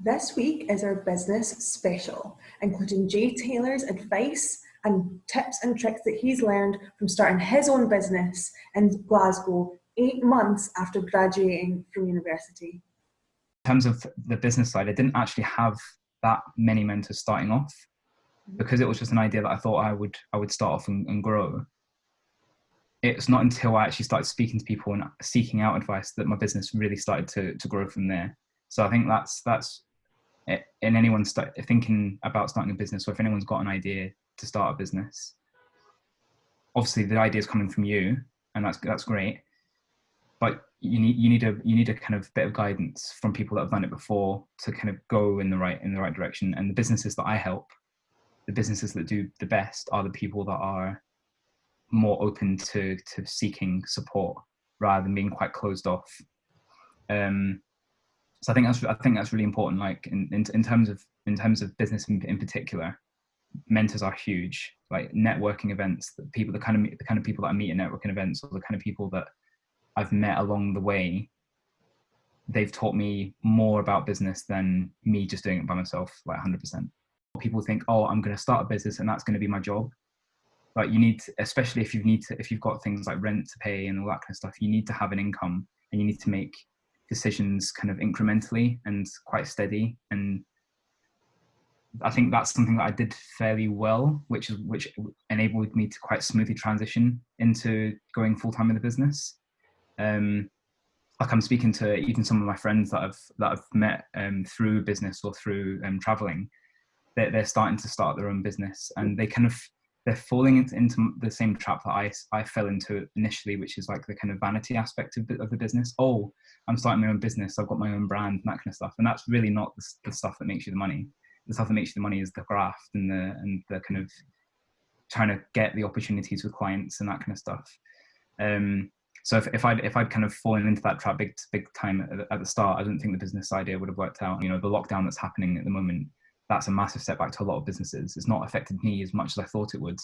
This week is our business special, including Jay Taylor's advice and tips and tricks that he's learned from starting his own business in Glasgow 8 months after graduating from university. In terms of the business side, I didn't actually have that many mentors starting off because it was just an idea that I thought I would start off and grow. It's not until I actually started speaking to people and seeking out advice that my business really started to grow from there. So I think that's in anyone thinking about starting a business, or if anyone's got an idea to start a business, obviously the idea is coming from you, and that's great. But you need a kind of bit of guidance from people that have done it before to kind of go in the right direction. And the businesses that I help, the businesses that do the best, are the people that are more open to seeking support rather than being quite closed off. So I think that's really important. Like in terms of business in particular, mentors are huge. Like networking events, the kind of people that I meet at networking events, or the kind of people that I've met along the way, they've taught me more about business than me just doing it by myself, like 100%. People think, oh, I'm going to start a business and that's going to be my job. But you need to, especially if you've got things like rent to pay and all that kind of stuff, you need to have an income, and you need to make decisions kind of incrementally and quite steady. And I think that's something that I did fairly well, which enabled me to quite smoothly transition into going full-time in the business. Like I'm speaking to even some of my friends that I've met through business or through traveling. They're starting to start their own business, and they're falling into the same trap that I fell into initially, which is like the kind of vanity aspect of the business. Oh, I'm starting my own business, I've got my own brand and that kind of stuff. And that's really not the stuff that makes you the money. The stuff that makes you the money is the graft and the kind of trying to get the opportunities with clients and that kind of stuff. So if I'd kind of fallen into that trap big time at the start, I don't think the business idea would have worked out. You know, the lockdown that's happening at the moment, that's a massive setback to a lot of businesses. It's not affected me as much as I thought it would,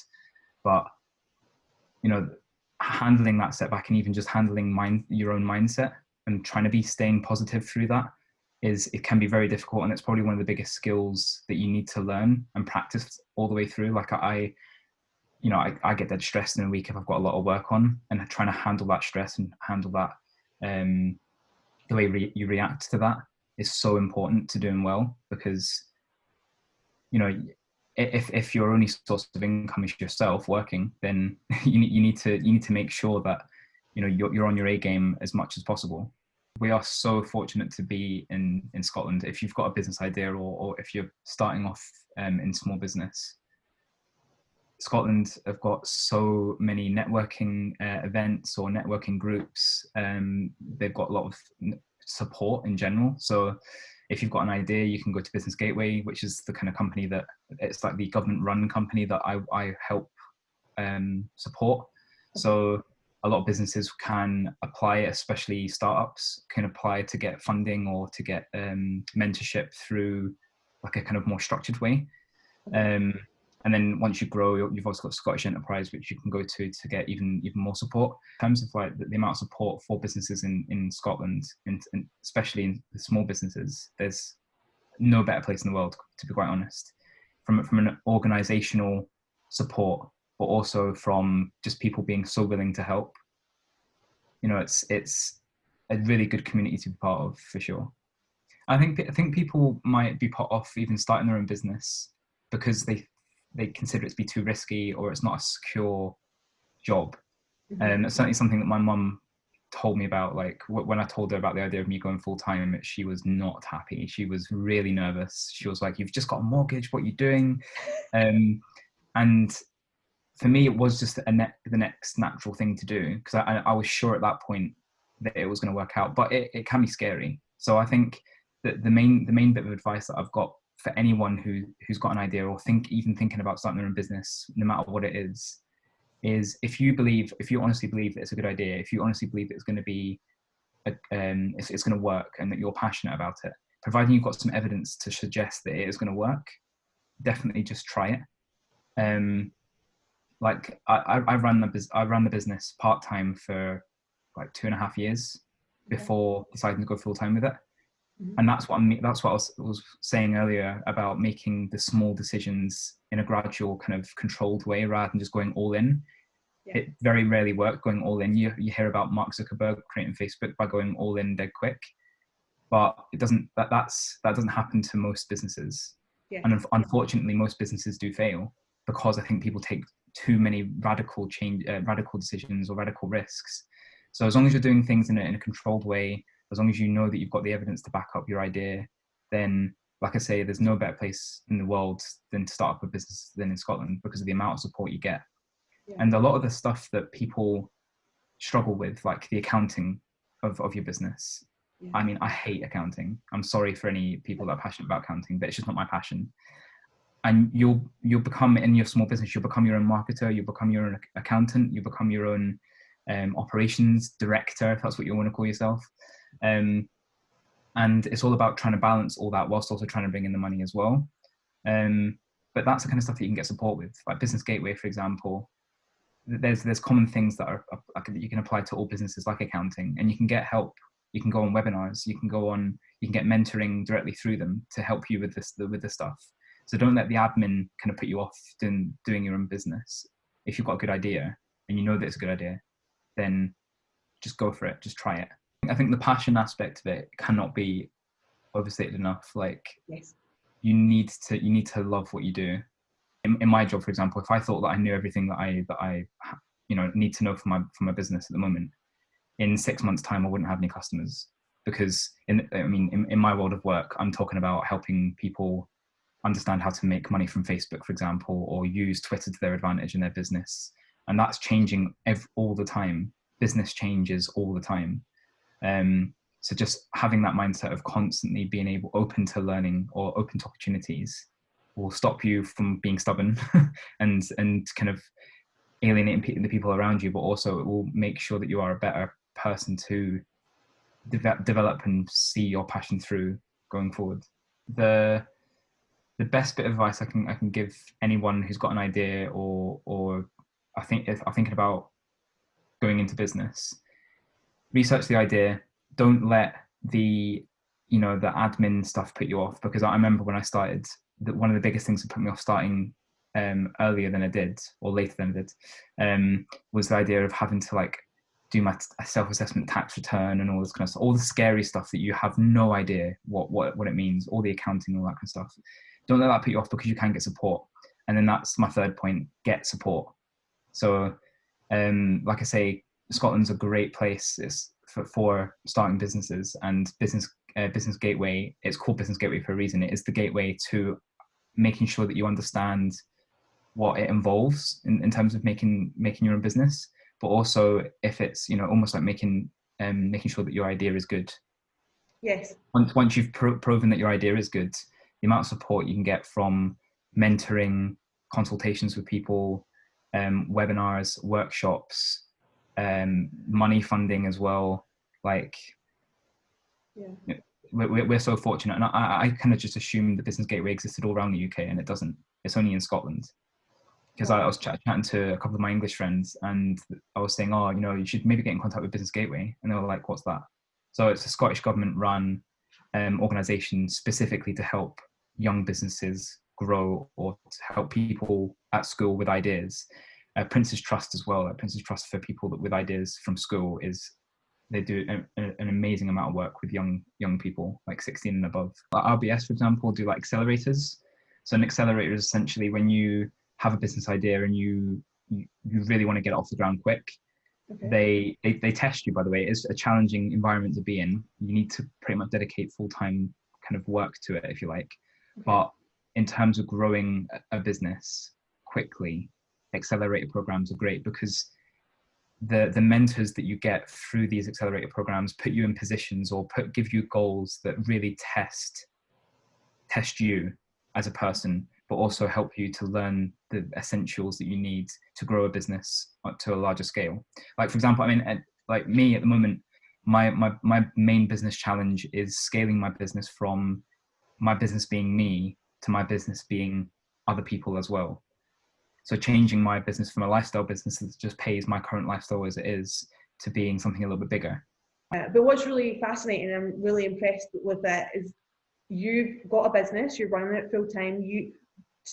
but you know, handling that setback and even just handling your own mindset and trying to staying positive through that, it can be very difficult. And it's probably one of the biggest skills that you need to learn and practice all the way through. Like I get dead stressed in a week if I've got a lot of work on, and trying to handle that stress and handle that, the way you react to that is so important to doing well, because you know, if your only source of income is yourself working, then you need to make sure that you know you're on your A game as much as possible. We are so fortunate to be in Scotland. If you've got a business idea, or if you're starting off in small business, Scotland have got so many networking events or networking groups. They've got a lot of support in general. So if you've got an idea, you can go to Business Gateway, which is the kind of company that it's like the government-run company that I help support. So a lot of businesses can apply, especially startups can apply to get funding or to get mentorship through like a kind of more structured way. And then once you grow, you've also got Scottish Enterprise, which you can go to get even more support. In terms of like the amount of support for businesses in Scotland, and especially in the small businesses, there's no better place in the world, to be quite honest. From an organisational support, but also from just people being so willing to help. You know, it's a really good community to be part of, for sure. I think people might be put off even starting their own business because they consider it to be too risky, or it's not a secure job. And it's certainly something that my mum told me about. Like when I told her about the idea of me going full time, she was not happy. She was really nervous. She was like, "You've just got a mortgage. What are you doing?" And for me, it was just the next natural thing to do, because I was sure at that point that it was going to work out. But it can be scary. So I think that the main bit of advice that I've got for anyone who's got an idea, or even thinking about starting their own business, no matter what it is if you honestly believe that it's a good idea, if you honestly believe that it's going to be, it's going to work, and that you're passionate about it, providing you've got some evidence to suggest that it is going to work, definitely just try it. Like I ran the business part-time for like 2.5 years before deciding to go full-time with it. Mhm. And that's what that's what I was saying earlier about making the small decisions in a gradual kind of controlled way rather than just going all in. Yeah. It very rarely works going all in. You hear about Mark Zuckerberg creating Facebook by going all in dead quick, but it doesn't. That doesn't happen to most businesses, Yeah. and unfortunately, most businesses do fail because I think people take too many radical decisions or radical risks. So as long as you're doing things in a controlled way, as long as you know that you've got the evidence to back up your idea, then, like I say, there's no better place in the world than to start up a business than in Scotland because of the amount of support you get. Yeah. And a lot of the stuff that people struggle with, like the accounting of your business. Yeah. I mean, I hate accounting. I'm sorry for any people that are passionate about accounting, but it's just not my passion. And you'll become, in your small business, you'll become your own marketer, you'll become your own accountant, you'll become your own operations director, if that's what you want to call yourself. And it's all about trying to balance all that whilst also trying to bring in the money as well. But that's the kind of stuff that you can get support with, like Business Gateway, for example. There's common things that are that you can apply to all businesses, like accounting, and you can get help. You can go on webinars, you can get mentoring directly through them to help you with this stuff. So don't let the admin kind of put you off doing your own business. If you've got a good idea and you know that it's a good idea, then just go for it, just try it. I think the passion aspect of it cannot be overstated enough. Like, Yes. you need to love what you do. In my job, for example, if I thought that I knew everything that I need to know for my business at the moment, in 6 months' time, I wouldn't have any customers. Because in my world of work, I'm talking about helping people understand how to make money from Facebook, for example, or use Twitter to their advantage in their business. And that's changing all the time. Business changes all the time. So just having that mindset of constantly being open to learning or open to opportunities will stop you from being stubborn and kind of alienating the people around you, but also it will make sure that you are a better person to develop and see your passion through going forward. The best bit of advice I can give anyone who's got an idea or I think if are thinking about going into business, research the idea. Don't let the admin stuff put you off, because I remember when I started, that one of the biggest things that put me off starting earlier than I did, or later than I did, was the idea of having to like do my self-assessment tax return and all this kind of stuff, all the scary stuff that you have no idea what it means, all the accounting, all that kind of stuff. Don't let that put you off, because you can get support. And then that's my third point: get support. So, like I say, Scotland's a great place for starting businesses, and Business Gateway. It's called Business Gateway for a reason. It is the gateway to making sure that you understand what it involves in terms of making your own business, but also if it's almost like making sure that your idea is good. Yes. Once you've proven that your idea is good, the amount of support you can get from mentoring, consultations with people, webinars, workshops, money funding as well. Like, Yeah. we're so fortunate, and I kind of just assumed the Business Gateway existed all around the UK, and it doesn't. It's only in Scotland. Because I was chatting to a couple of my English friends, and I was saying, oh, you should maybe get in contact with Business Gateway, and they were like, what's that? So it's a Scottish government run organisation specifically to help young businesses grow, or to help people at school with ideas. Prince's Trust as well. Prince's Trust for people with ideas from school they do an amazing amount of work with young people, like 16 and above. RBS, for example, do like accelerators. So an accelerator is essentially when you have a business idea and you really want to get it off the ground quick. Okay. They test you, by the way. It's a challenging environment to be in. You need to pretty much dedicate full-time kind of work to it, if you like. Okay. But in terms of growing a business quickly, accelerator programs are great, because the mentors that you get through these accelerator programs put you in positions, or give you goals that really test you as a person, but also help you to learn the essentials that you need to grow a business to a larger scale. Like, for example, like me at the moment, my main business challenge is scaling my business from my business being me to my business being other people as well. So changing my business from a lifestyle business that just pays my current lifestyle as it is, to being something a little bit bigger. But what's really fascinating, I'm really impressed with it, is you've got a business, you're running it full time.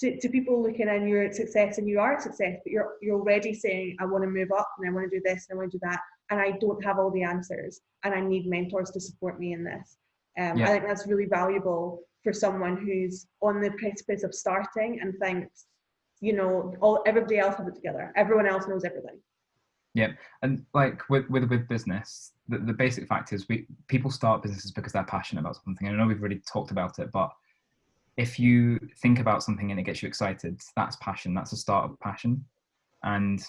To people looking in, you're a success, and you are a success, but you're already saying, I want to move up, and I want to do this, and I want to do that, and I don't have all the answers, and I need mentors to support me in this. I think that's really valuable for someone who's on the precipice of starting and thinks, everybody else has it together. Everyone else knows everything. Yeah, and like with business, the basic fact is people start businesses because they're passionate about something. And I know we've already talked about it, but if you think about something and it gets you excited, that's passion. That's the start of passion. And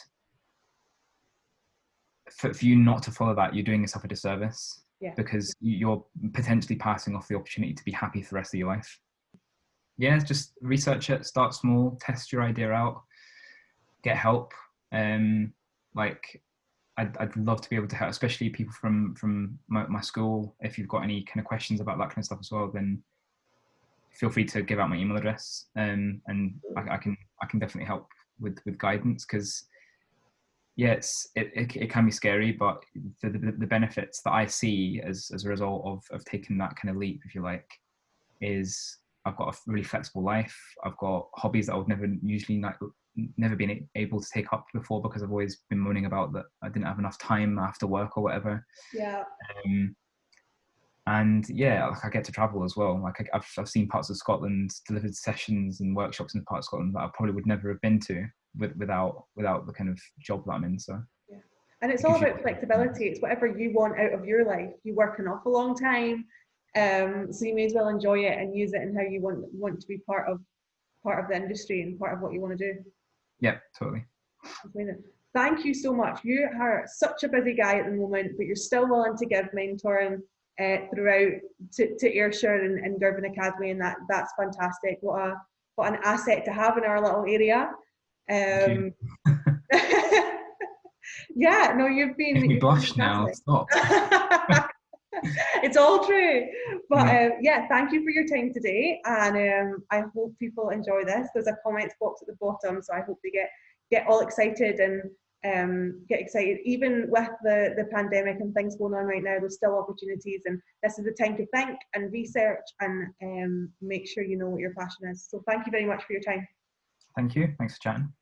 for you not to follow that, you're doing yourself a disservice, because you're potentially passing off the opportunity to be happy for the rest of your life. Yeah, just research it, start small, test your idea out, get help. Like I'd love to be able to help, especially people from my school. If you've got any kind of questions about that kind of stuff as well, then feel free to give out my email address, and I can definitely help with guidance, because it can be scary, but the benefits that I see as a result of taking that kind of leap, if you like, is I've got a really flexible life. I've got hobbies that I would never been able to take up before, because I've always been moaning about that I didn't have enough time after work or whatever. And like I get to travel as well. Like I've seen parts of Scotland, delivered sessions and workshops in parts of Scotland that I probably would never have been to without the kind of job that I'm in. So and it's all about flexibility. It's whatever you want out of your life. You work an awful long time, so you may as well enjoy it and use it in how you want to be part of the industry and part of what you want to do. Yeah, totally. Thank you so much. You are such a busy guy at the moment, but you're still willing to give mentoring throughout to Ayrshire and Girvan Academy, and that's fantastic. What an asset to have in our little area. Yeah, no, you've been. Make me blush now. Stop. It's all true, but thank you for your time today, and I hope people enjoy this. There's a comments box at the bottom, so I hope they get all excited and get excited. Even with the pandemic and things going on right now, there's still opportunities, and this is the time to think and research and make sure you know what your passion is. So thank you very much for your time. Thank you. Thanks for chatting.